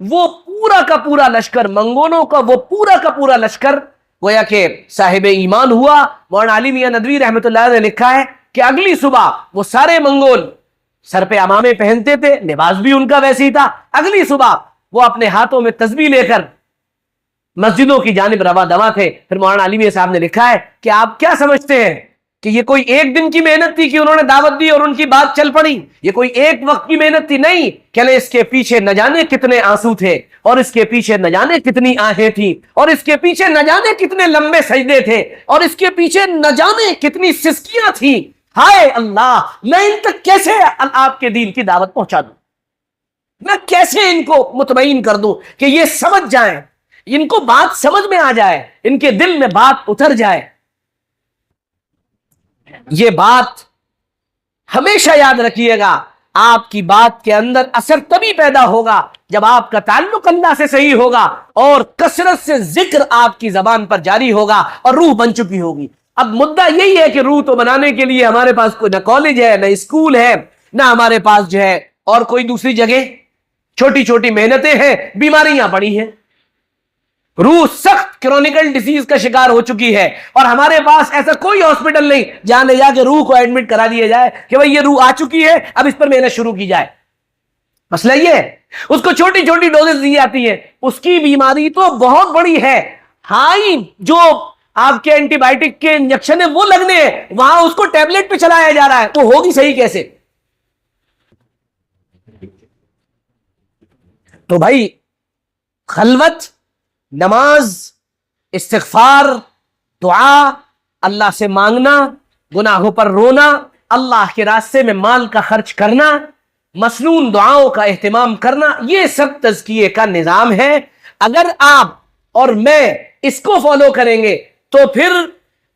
Speaker 1: وہ پورا کا پورا لشکر، منگولوں کا وہ پورا کا پورا لشکر گویا کہ صاحب ایمان ہوا. مولانا علی میاں ندوی رحمۃ اللہ نے لکھا ہے کہ اگلی صبح وہ سارے منگول سر پہ امامے پہنتے تھے، لباس بھی ان کا ویسے ہی تھا. اگلی صبح وہ اپنے ہاتھوں میں تسبیح لے کر مسجدوں کی جانب رواں دواں تھے. پھر مولانا علی میاں صاحب نے لکھا ہے کہ آپ کیا سمجھتے ہیں کہ یہ کوئی ایک دن کی محنت تھی کہ انہوں نے دعوت دی اور ان کی بات چل پڑی؟ یہ کوئی ایک وقت کی محنت تھی، نہیں. کہ اس کے پیچھے نہ جانے کتنے آنسو تھے، اور اس کے پیچھے نہ جانے کتنی آہیں تھیں، اور اس کے پیچھے نہ جانے کتنے لمبے سجدے تھے، اور اس کے پیچھے نہ جانے کتنی سسکیاں تھیں. ہائے اللہ، میں ان تک کیسے آپ کے دین کی دعوت پہنچا دوں؟ میں کیسے ان کو مطمئن کر دوں کہ یہ سمجھ جائیں ان کو بات سمجھ میں آ جائے, ان کے دل میں بات اتر جائے. یہ بات ہمیشہ یاد رکھیے گا, آپ کی بات کے اندر اثر تبھی پیدا ہوگا جب آپ کا تعلق اللہ سے صحیح ہوگا اور کثرت سے ذکر آپ کی زبان پر جاری ہوگا اور روح بن چکی ہوگی. اب مدعا یہی ہے کہ روح تو بنانے کے لیے ہمارے پاس کوئی نہ کالج ہے, نہ اسکول ہے, نہ ہمارے پاس جو ہے اور کوئی دوسری جگہ, چھوٹی چھوٹی محنتیں ہیں, بیماریاں پڑی ہیں. روح سخت کرونیکل ڈیزیز کا شکار ہو چکی ہے اور ہمارے پاس ایسا کوئی ہاسپٹل نہیں جہاں لے جا کے روح کو ایڈمٹ کرا دیا جائے کہ بھئی یہ روح آ چکی ہے, اب اس پر محنت شروع کی جائے. مسئلہ یہ ہے, اس کو چھوٹی چھوٹی ڈوزز دی جاتی ہیں, اس کی بیماری تو بہت بڑی ہے. ہائی جو آپ کے اینٹی بائیوٹک کے انجیکشن ہے وہ لگنے ہیں, وہاں اس کو ٹیبلٹ پہ چلایا جا رہا ہے, وہ ہوگی صحیح کیسے؟ تو بھائی خلوت, نماز, استغفار, دعا, اللہ سے مانگنا, گناہوں پر رونا, اللہ کے راستے میں مال کا خرچ کرنا, مسنون دعاؤں کا اہتمام کرنا, یہ سب تزکیے کا نظام ہے. اگر آپ اور میں اس کو فالو کریں گے تو پھر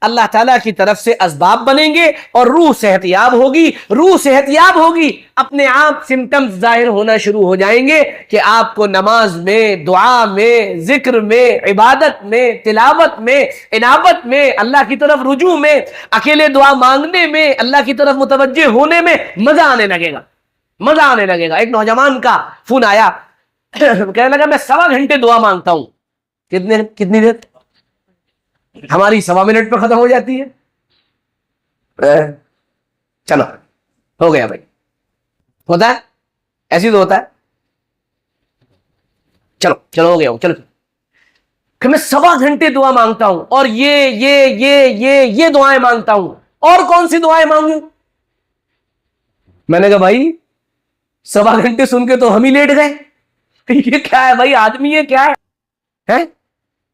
Speaker 1: اللہ تعالیٰ کی طرف سے اسباب بنیں گے اور روح صحت یاب ہوگی. روح صحت یاب ہوگی, اپنے آپ سمٹمز ظاہر ہونا شروع ہو جائیں گے کہ آپ کو نماز میں, دعا میں, ذکر میں, عبادت میں, تلاوت میں, انابت میں, اللہ کی طرف رجوع میں, اکیلے دعا مانگنے میں, اللہ کی طرف متوجہ ہونے میں مزہ آنے لگے گا, مزہ آنے لگے گا. ایک نوجوان کا فون آیا, کہنے لگا میں 1.25 گھنٹے دعا مانگتا ہوں. کتنی دیر؟ ہماری 1.25 منٹ پہ ختم ہو جاتی ہے. چلو ہو گیا بھائی, ہوتا ہے ایسی تو ہوتا ہے. چلو ہو گیا, چلو کہ میں 1.25 گھنٹے دعا مانگتا ہوں اور یہ دعائیں مانگتا ہوں, اور کون سی دعائیں مانگوں؟ میں نے کہا بھائی 1.25 گھنٹے سن کے تو ہم ہی لیٹ گئے. یہ کیا ہے بھائی, آدمی یہ کیا ہے؟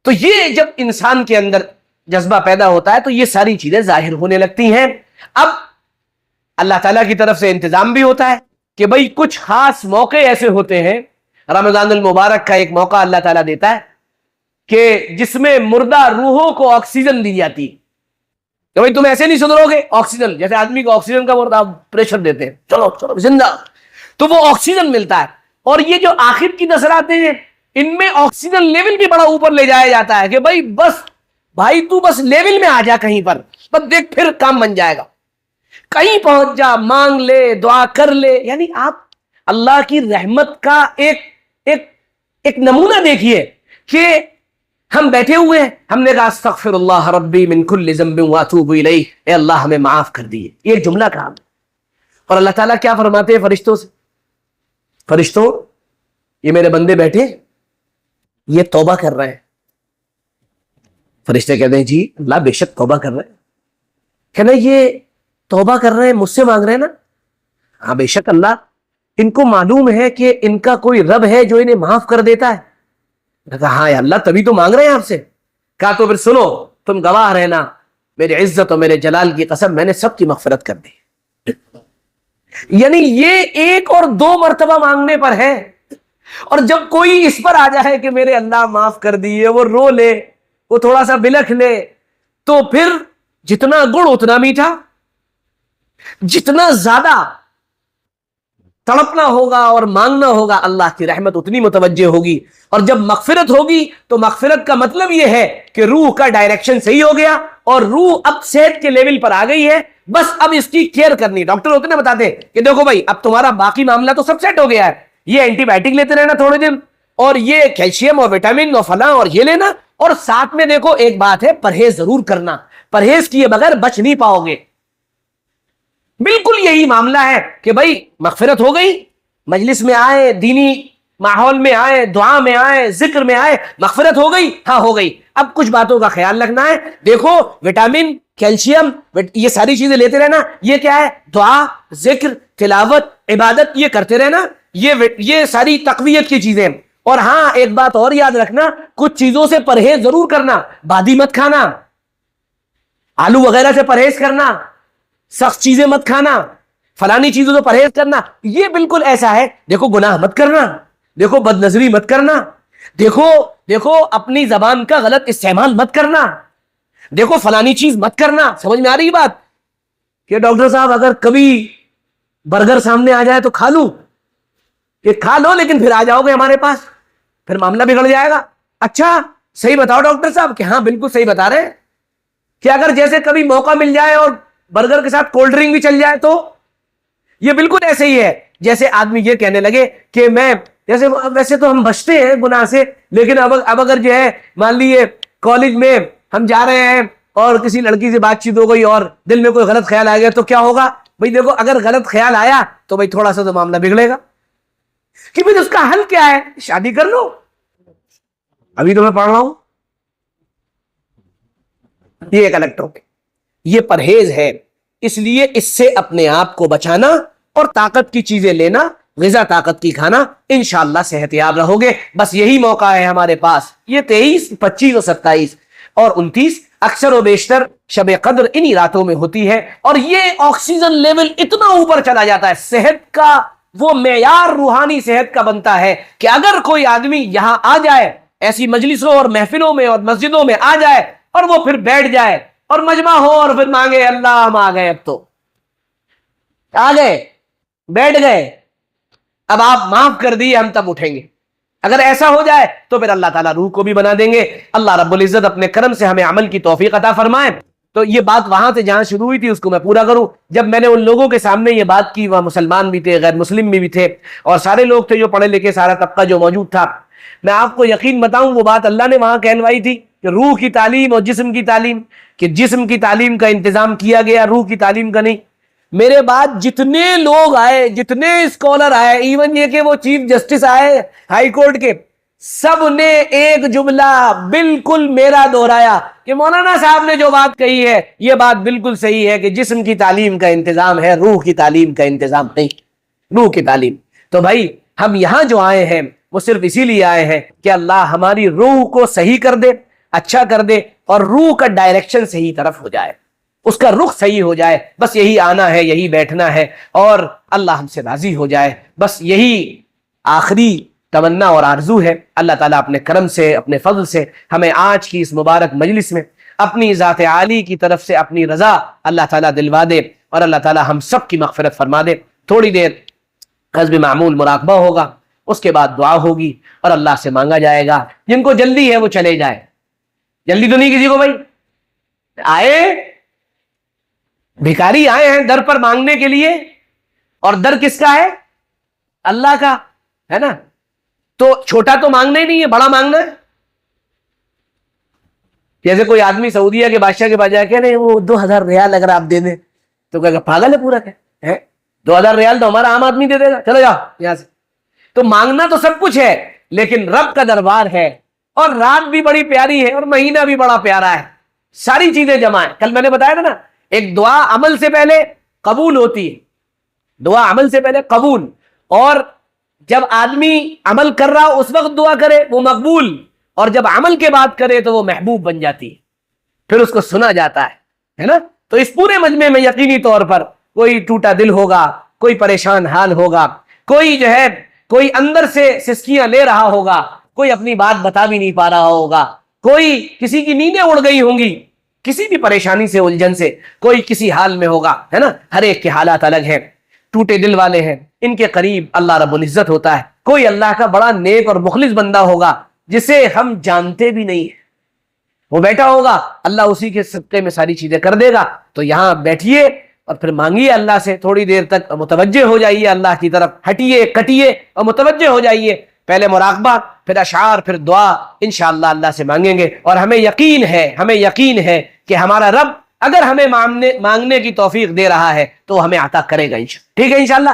Speaker 1: تو یہ جب انسان کے اندر جذبہ پیدا ہوتا ہے تو یہ ساری چیزیں ظاہر ہونے لگتی ہیں. اب اللہ تعالیٰ کی طرف سے انتظام بھی ہوتا ہے کہ بھئی کچھ خاص موقع ایسے ہوتے ہیں, رمضان المبارک کا ایک موقع اللہ تعالیٰ دیتا ہے کہ جس میں مردہ روحوں کو آکسیجن دی جاتی ہے کہ بھئی تم ایسے نہیں سدھرو گے. آکسیجن, جیسے آدمی کو آکسیجن کا مردہ پریشر دیتے ہیں, چلو زندہ, تو وہ آکسیجن ملتا ہے. اور یہ جو آخر کی نظراتے ہیں ان میں آکسیجن لیول بھی بڑا اوپر لے جایا جاتا ہے کہ بھائی تو بس لیول میں آ جا کہیں پر, بس دیکھ پھر کام بن جائے گا, کہیں پہنچ جا, مانگ لے, دعا کر لے. یعنی آپ اللہ کی رحمت کا ایک نمونہ دیکھیے کہ ہم بیٹھے ہوئے ہیں, ہم نے کہا استغفر اللہ ربی من کل ذنب واتوب الیہ, اے اللہ ہمیں معاف کر دیے, یہ ایک جملہ کہا. اور اللہ تعالیٰ کیا فرماتے ہیں فرشتوں سے, فرشتوں یہ میرے بندے بیٹھے یہ توبہ کر رہے ہیں. فرشتے کہتے ہیں جی اللہ بے شک توبہ کر رہے ہیں. کہنا یہ توبہ کر رہے ہیں, مجھ سے مانگ رہے ہیں نا؟ ہاں بے شک اللہ, ان کو معلوم ہے کہ ان کا کوئی رب ہے جو انہیں معاف کر دیتا ہے. کہا ہاں یا اللہ تبھی تو مانگ رہے ہیں آپ سے. کہا تو پھر سنو, تم گواہ رہنا, میری عزت اور میرے جلال کی قسم میں نے سب کی مغفرت کر دی. یعنی یہ 1 اور 2 مرتبہ مانگنے پر ہے, اور جب کوئی اس پر آ جائے کہ میرے اللہ معاف کر دیے, وہ رو لے, وہ تھوڑا سا بلکھ لے, تو پھر جتنا گڑ اتنا میٹھا, جتنا زیادہ تڑپنا ہوگا اور مانگنا ہوگا اللہ کی رحمت اتنی متوجہ ہوگی. اور جب مغفرت ہوگی تو مغفرت کا مطلب یہ ہے کہ روح کا ڈائریکشن صحیح ہو گیا اور روح اب صحت کے لیول پر آ گئی ہے, بس اب اس کی کیئر کرنی. ڈاکٹر ہوتے نا بتاتے کہ دیکھو بھائی اب تمہارا باقی معاملہ تو سب سیٹ ہو گیا ہے, یہ اینٹی بائیوٹک لیتے رہنا تھوڑے دن, اور یہ کیلشیم اور وٹامن اور فلاں اور یہ لینا, اور ساتھ میں دیکھو ایک بات ہے, پرہیز ضرور کرنا, پرہیز کیے بغیر بچ نہیں پاؤ گے. بالکل یہی معاملہ ہے کہ بھائی مغفرت ہو گئی, مجلس میں آئے, دینی ماحول میں آئے, دعا میں آئے, ذکر میں آئے, مغفرت ہو گئی, ہاں ہو گئی. اب کچھ باتوں کا خیال رکھنا ہے. دیکھو وٹامن, کیلشیم, یہ ساری چیزیں لیتے رہنا. یہ کیا ہے؟ دعا, ذکر, تلاوت, عبادت, یہ کرتے رہنا. یہ ساری تقویت کی چیزیں. اور ہاں ایک بات اور یاد رکھنا, کچھ چیزوں سے پرہیز ضرور کرنا. بادی مت کھانا, آلو وغیرہ سے پرہیز کرنا, سخت چیزیں مت کھانا, فلانی چیزوں سے پرہیز کرنا. یہ بالکل ایسا ہے. دیکھو گناہ مت کرنا, دیکھو بد نظری مت کرنا, دیکھو دیکھو اپنی زبان کا غلط استعمال مت کرنا، دیکھو فلانی چیز مت کرنا. سمجھ میں آ رہی بات کہ ڈاکٹر صاحب اگر کبھی برگر سامنے آ جائے تو کھا لوں، کہ کھا لو لیکن پھر آ جاؤ گے ہمارے پاس، پھر معاملہ بگڑ جائے گا. اچھا صحیح بتاؤ ڈاکٹر صاحب، کہ ہاں بالکل صحیح بتا رہے ہیں، کہ اگر جیسے کبھی موقع مل جائے اور برگر کے ساتھ کولڈ ڈرنک بھی چل جائے تو یہ بالکل ایسے ہی ہے جیسے آدمی یہ کہنے لگے کہ میں جیسے ویسے تو ہم بچتے ہیں گناہ سے، لیکن اب اگر جو ہے مان لیے کالج میں ہم جا رہے ہیں اور کسی لڑکی سے بات چیت ہو گئی اور دل میں کوئی غلط خیال آ گیا تو کیا ہوگا بھائی؟ دیکھو اگر غلط خیال آیا تو بھائی تھوڑا سا تو معاملہ بگڑے گا، کہ بھائی اس کا حل کیا ہے؟ شادی کر لو. ابھی تو میں پڑھ رہا ہوں، یہ ایک الگ ٹاپک، یہ پرہیز ہے. اس لیے اس سے اپنے آپ کو بچانا اور طاقت کی چیزیں لینا، غذا طاقت کی کھانا، انشاءاللہ صحت یاب رہو گے. بس یہی موقع ہے ہمارے پاس. یہ 23، 25 اور 27 اور 29 اکثر و بیشتر شب قدر انہی راتوں میں ہوتی ہے، اور یہ آکسیجن لیول اتنا اوپر چلا جاتا ہے، صحت کا وہ معیار روحانی صحت کا بنتا ہے کہ اگر کوئی آدمی یہاں آ جائے، ایسی مجلسوں اور محفلوں میں اور مسجدوں میں آ جائے اور وہ پھر بیٹھ جائے اور مجمع ہو اور پھر مانگے اللہ ہم آ گئے، اب تو آ گئے، بیٹھ گئے، اب آپ معاف کر دیے، ہم تب اٹھیں گے. اگر ایسا ہو جائے تو پھر اللہ تعالیٰ روح کو بھی بنا دیں گے. اللہ رب العزت اپنے کرم سے ہمیں عمل کی توفیق عطا فرمائے. تو یہ بات وہاں سے جہاں شروع ہوئی تھی اس کو میں پورا کروں. جب میں نے ان لوگوں کے سامنے یہ بات کی، وہاں مسلمان بھی تھے، غیر مسلم بھی تھے، اور سارے لوگ تھے جو پڑھے لکھے، سارا طبقہ جو موجود تھا. میں آپ کو یقین بتاؤں وہ بات اللہ نے وہاں کہلوائی تھی کہ روح کی تعلیم اور جسم کی تعلیم، کہ جسم کی تعلیم کا انتظام کیا گیا، روح کی تعلیم کا نہیں. میرے بعد جتنے لوگ آئے، جتنے اسکالر آئے، ایون یہ کہ وہ چیف جسٹس آئے ہائی کورٹ کے، سب نے ایک جملہ بالکل میرا دہرایا کہ مولانا صاحب نے جو بات کہی ہے یہ بات بالکل صحیح ہے کہ جسم کی تعلیم کا انتظام ہے، روح کی تعلیم کا انتظام نہیں. روح کی تعلیم. تو بھائی ہم یہاں جو آئے ہیں وہ صرف اسی لیے آئے ہیں کہ اللہ ہماری روح کو صحیح کر دے، اچھا کر دے، اور روح کا ڈائریکشن صحیح طرف ہو جائے، اس کا رخ صحیح ہو جائے. بس یہی آنا ہے، یہی بیٹھنا ہے، اور اللہ ہم سے راضی ہو جائے. بس یہی آخری تمنا اور آرزو ہے. اللہ تعالیٰ اپنے کرم سے، اپنے فضل سے ہمیں آج کی اس مبارک مجلس میں اپنی ذات عالی کی طرف سے اپنی رضا اللہ تعالیٰ دلوا دے، اور اللہ تعالیٰ ہم سب کی مغفرت فرما دے. تھوڑی دیر حسب معمول مراقبہ ہوگا، اس کے بعد دعا ہوگی اور اللہ سے مانگا جائے گا. جن کو جلدی ہے وہ چلے جائے، جلدی تو نہیں کسی کو. بھائی آئے بھکاری آئے ہیں در پر مانگنے کے لیے، اور در کس کا ہے؟ اللہ کا ہے نا. تو چھوٹا تو مانگنا ہی نہیں ہے، بڑا مانگنا ہے. جیسے کوئی آدمی سعودیہ کے بادشاہ کے پاس جائے کہ نہیں وہ 2000 ریال اگر آپ دے دیں تو کہے گا پاگل ہے پورا، کیا 2000 ریال تو ہمارا عام آدمی دے دے گا، چلو جاؤ یہاں سے. تو مانگنا تو سب کچھ ہے، لیکن رب کا دربار ہے، اور رات بھی بڑی پیاری ہے، اور مہینہ بھی بڑا پیارا ہے، ساری چیزیں جمع ہیں. کل میں نے بتایا تھا نا، ایک دعا عمل سے پہلے قبول ہوتی ہے، دعا عمل سے پہلے قبول، اور جب آدمی عمل کر رہا اس وقت دعا کرے وہ مقبول، اور جب عمل کے بعد کرے تو وہ محبوب بن جاتی ہے، پھر اس کو سنا جاتا ہے نا. تو اس پورے مجمع میں یقینی طور پر کوئی ٹوٹا دل ہوگا، کوئی پریشان حال ہوگا، کوئی جو ہے کوئی اندر سے سسکیاں لے رہا ہوگا، کوئی اپنی بات بتا بھی نہیں پا رہا ہوگا، کوئی کسی کی نیندیں اڑ گئی ہوں گی، کسی بھی پریشانی سے، الجھن سے، کوئی کسی حال میں ہوگا، ہے نا. ہر ایک کے حالات الگ ہیں. ٹوٹے دل والے ہیں، ان کے قریب اللہ رب العزت ہوتا ہے. کوئی اللہ کا بڑا نیک اور مخلص بندہ ہوگا جسے ہم جانتے بھی نہیں ہیں، وہ بیٹھا ہوگا، اللہ اسی کے صدقے میں ساری چیزیں کر دے گا. تو یہاں بیٹھیے اور پھر مانگیے اللہ سے، تھوڑی دیر تک متوجہ ہو جائیے اللہ کی طرف، ہٹیے کٹیے اور متوجہ ہو جائیے. پہلے مراقبہ، پھر اشعار، پھر دعا. انشاءاللہ اللہ سے مانگیں گے، اور ہمیں یقین ہے کہ ہمارا رب اگر ہمیں مانگنے کی توفیق دے رہا ہے تو ہمیں عطا کرے گا انشاءاللہ. ٹھیک ہے انشاءاللہ.